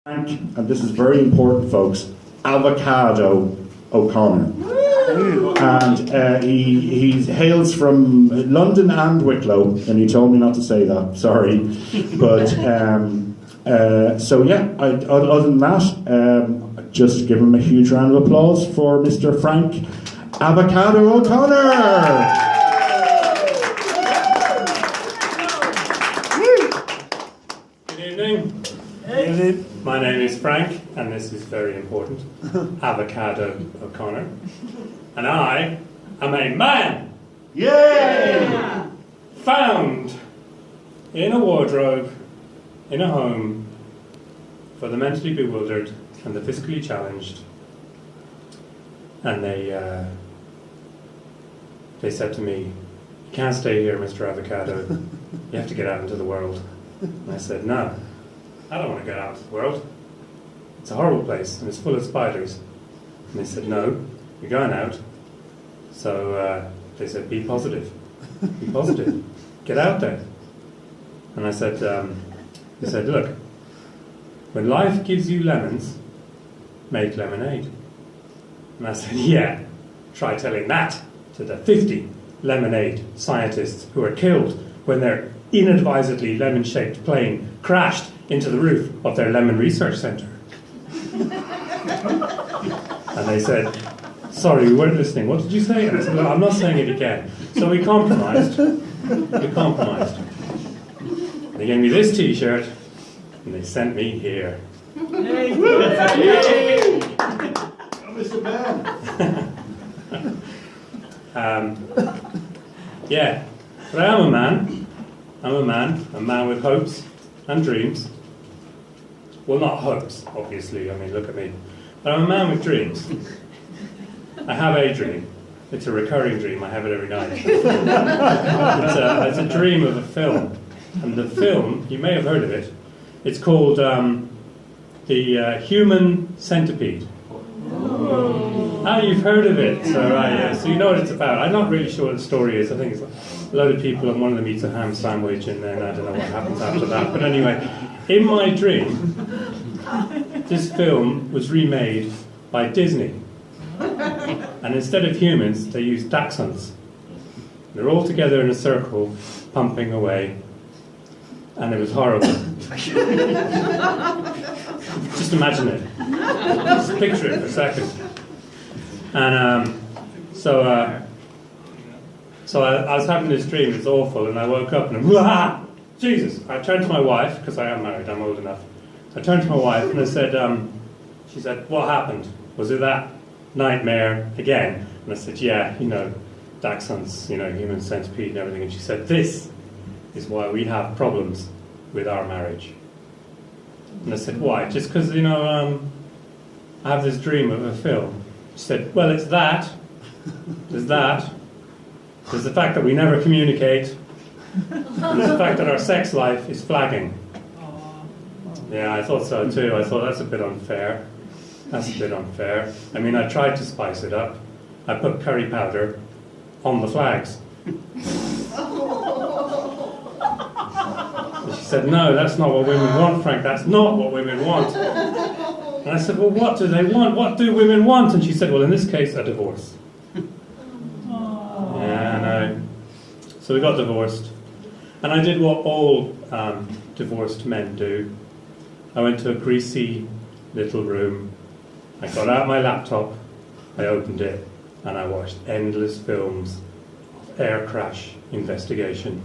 And this is very important, folks, Avocado O'Connor. And he hails from London and Wicklow, and he told me not to say that, sorry. But, so yeah, other than that, just give him a huge round of applause for Mr. Frank Avocado O'Connor. My name is Frank, and this is very important, Avocado O'Connor, and I am a man. Yay! Found in a wardrobe, in a home, for the mentally bewildered and the physically challenged. And they said to me, "You can't stay here, Mr. Avocado. You have to get out into the world." And I said, "No. I don't want to go out into the world. It's a horrible place and it's full of spiders." And they said, "No, you're going out." So they said, "Be positive. Be positive. Get out there." And I said, they said, "Look, when life gives you lemons, make lemonade." And I said, "Yeah, try telling that to the 50 lemonade scientists who were killed when their inadvisedly lemon-shaped plane crashed into the roof of their lemon research centre." And they said, "Sorry, we weren't listening. What did you say?" And I said, "Look, I'm not saying it again." So we compromised. We compromised. They gave me this T-shirt, and they sent me here. Yay! Mr. Man. Yeah, but I am a man. I'm a man with hopes and dreams. Well, not hopes, obviously. I mean, look at me. But I'm a man with dreams. I have a dream. It's a recurring dream. I have it every night. It's a dream of a film. And the film, you may have heard of it, it's called The Human Centipede. Ah, you've heard of it. So, yeah. So you know what it's about. I'm not really sure what the story is. I think it's a load of people and one of them eats a ham sandwich and then I don't know what happens after that. But anyway, in my dream, this film was remade by Disney. And instead of humans, they used dachshunds. They're all together in a circle, pumping away. And it was horrible. Just imagine it. Just picture it for a second. And so I was having this dream. It's awful, and I woke up and Jesus! I turned to my wife because I am married. I'm old enough. So I turned to my wife and I said, she said, "What happened? Was it that nightmare again?" And I said, "Yeah, dachshunds, human centipede and everything." And she said, "This is why we have problems with our marriage." And I said, "Why? Just because, I have this dream of a film." She said, "Well, it's that. There's that. There's the fact that we never communicate. And there's the fact that our sex life is flagging." Yeah, I thought so too. I thought that's a bit unfair. That's a bit unfair. I mean, I tried to spice it up. I put curry powder on the flags. She said, "No, that's not what women want, Frank. That's not what women want." And I said, "Well, what do they want? What do women want?" And she said, "Well, in this case, a divorce." Yeah, I know. So we got divorced. And I did what all divorced men do. I went to a greasy little room. I got out my laptop, I opened it, and I watched endless films of air crash investigation.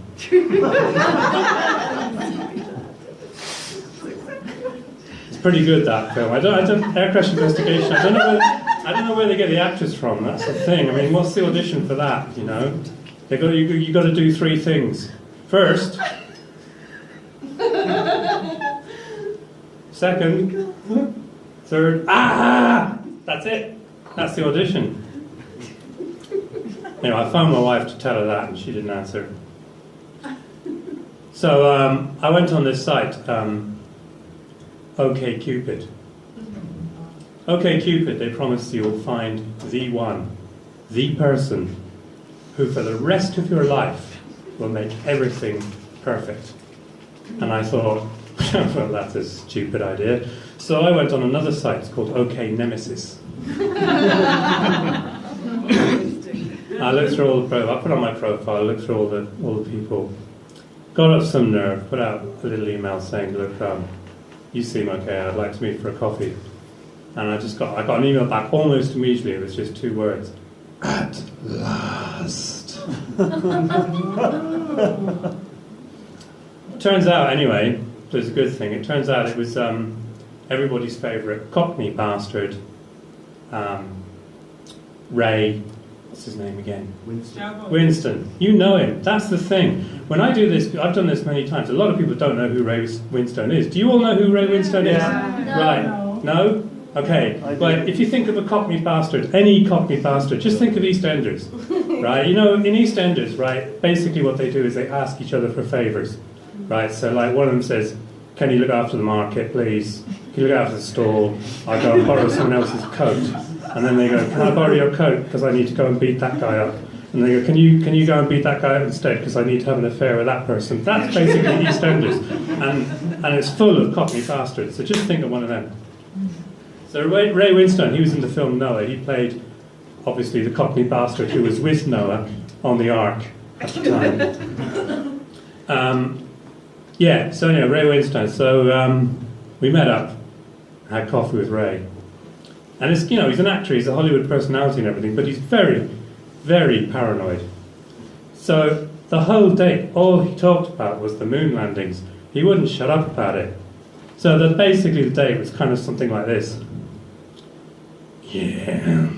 It's pretty good, that film. I don't air crash investigation. I don't know where they get the actors from. That's the thing. I mean, what's the audition for that? You got to do 3 things. First, second, third. That's it. That's the audition. Anyway, I phoned my wife to tell her that, and she didn't answer. So I went on this site, OkCupid. OkCupid, they promise you'll find the one, the person, who for the rest of your life will make everything perfect. And I thought, well, that's a stupid idea. So I went on another site, it's called OK Nemesis. I looked through all the I put on my profile, looked through all the people, got up some nerve, put out a little email saying, look, you seem okay, I'd like to meet for a coffee. And I got an email back almost immediately, it was just 2 words. At last. Turns out, anyway, it was a good thing. It turns out it was everybody's favourite Cockney bastard, Ray, what's his name again? Winston. You know him. That's the thing. When I do this, I've done this many times. A lot of people don't know who Ray Winstone is. Do you all know who Ray Winstone is? No. Right. No? Okay. But if you think of a Cockney bastard, any Cockney bastard, just think of EastEnders. Right? You know, in EastEnders, right, basically what they do is they ask each other for favours. Right? So, like, one of them says, can you look after the market, please? Can you look after the stall? I'll go and borrow someone else's coat. And then they go, can I borrow your coat because I need to go and beat that guy up? And they go, can you go and beat that guy up instead because I need to have an affair with that person? That's basically EastEnders. And it's full of Cockney bastards. So just think of one of them. So Ray Winstone, he was in the film Noah. He played, obviously, the Cockney bastard who was with Noah on the Ark at the time. So anyway, Ray Winstone. So we met up, had coffee with Ray. And it's, you know, he's an actor, he's a Hollywood personality and everything, but he's very, very paranoid. So the whole day, all he talked about was the moon landings. He wouldn't shut up about it. So that basically the day was kind of something like this. Yeah,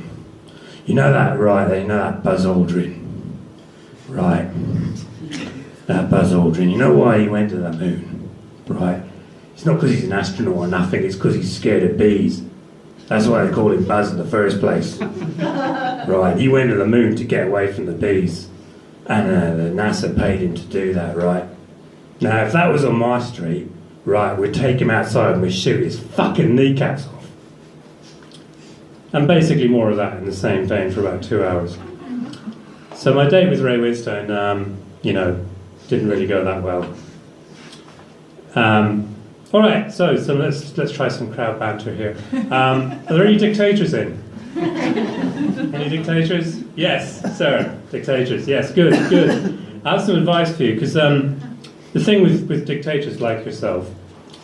you know that, right? You know that Buzz Aldrin, right? That Buzz Aldrin. You know why he went to the moon, right? It's not because he's an astronaut or nothing. It's because he's scared of bees. That's why they call him Buzz in the first place. Right? He went to the moon to get away from the bees, and the NASA paid him to do that, right? Now, if that was on my street, right, we'd take him outside and we'd shoot his fucking kneecaps off. And basically more of that in the same vein for about 2 hours. So my date with Ray Winstone, didn't really go that well. All right, so let's try some crowd banter here. Are there any dictators in? Any dictators? Yes, sir. Dictators. Yes, good. I have some advice for you, because the thing with dictators like yourself,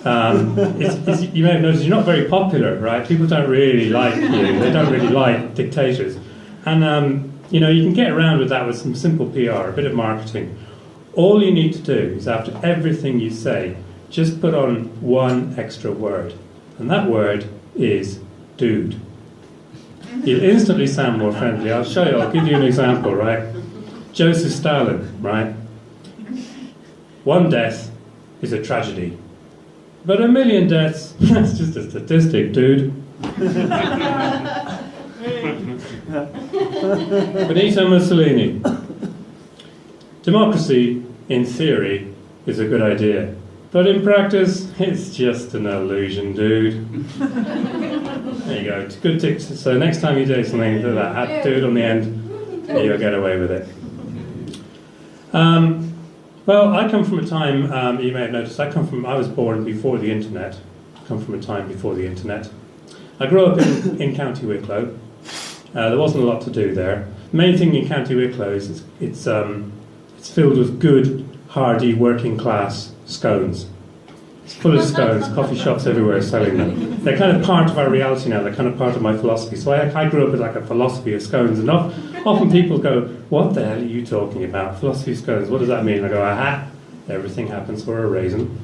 is you may have noticed you're not very popular, right? People don't really like you. They don't really like dictators. And, you can get around with that with some simple PR, a bit of marketing. All you need to do is, after everything you say, just put on one extra word. And that word is dude. You'll instantly sound more friendly. I'll show you, I'll give you an example, right? Joseph Stalin, right? One death is a tragedy. But 1 million deaths, that's just a statistic, dude. Benito Mussolini. Democracy, in theory, is a good idea. But in practice, it's just an illusion, dude. There you go. It's good tips. So next time you do something, do that. Add dude on the end, and you'll get away with it. Well, I come from a time, you may have noticed, I was born before the internet. I come from a time before the internet. I grew up in County Wicklow. There wasn't a lot to do there. The main thing in County Wicklow is it's filled with good, hardy, working class scones. It's full of scones, coffee shops everywhere selling them. They're kind of part of our reality now, they're kind of part of my philosophy. So I grew up with like a philosophy of scones, and often people go, what the hell are you talking about? Philosophy of scones, what does that mean? I go, aha, everything happens for a reason.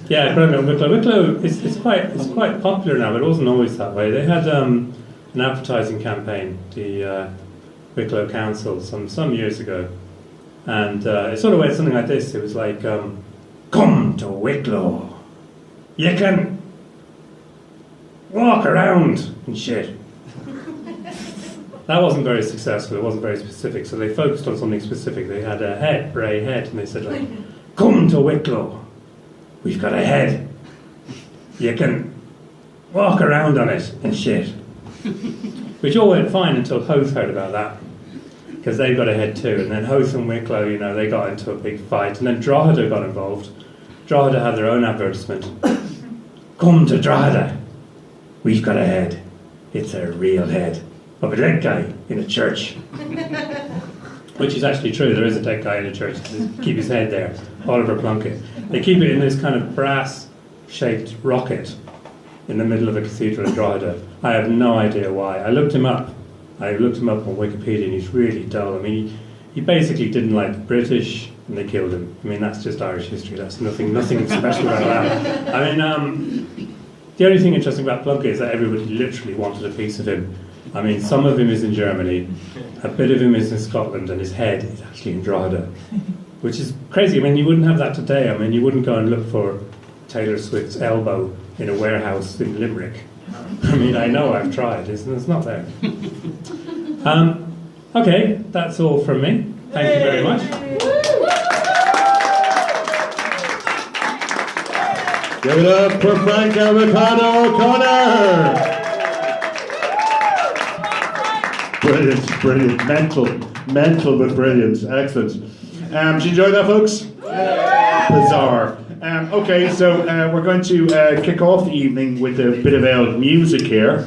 Yeah, growing up in Wicklow. Wicklow it's quite popular now, but it wasn't always that way. They had an advertising campaign, the Wicklow Council, some years ago, and it sort of went something like this. It was like, "Come to Wicklow, you can walk around and shit." That wasn't very successful. It wasn't very specific, so they focused on something specific. They had a head, Bray head, and they said, like, "Come to Wicklow. We've got a head. You can walk around on it and shit." Which all went fine until Hoth heard about that, because they've got a head too. And then Hoth and Wicklow, you know, they got into a big fight. And then Drogheda got involved. Drogheda had their own advertisement. Come to Drogheda. We've got a head. It's a real head of a dead guy in a church. Which is actually true. There is a dead guy in a church. Keep his head there. Oliver Plunkett. They keep it in this kind of brass-shaped rocket in the middle of a cathedral in Drogheda. I have no idea why. I looked him up on Wikipedia, and he's really dull. I mean, he basically didn't like the British, and they killed him. I mean, that's just Irish history. That's nothing special about that. I mean, the only thing interesting about Plunkett is that everybody literally wanted a piece of him. I mean, some of him is in Germany, a bit of him is in Scotland, and his head is actually in Drogheda, which is crazy. I mean, you wouldn't have that today. I mean, you wouldn't go and look for Taylor Swift's elbow in a warehouse in Limerick. I mean, I know I've tried. It's not there. Okay, that's all from me. Thank you very much. Give it up for Frank Avocado O'Connor! Brilliant, mental but brilliant, excellent. Did you enjoy that, folks? Bizarre. Okay, so we're going to kick off the evening with a bit of music here.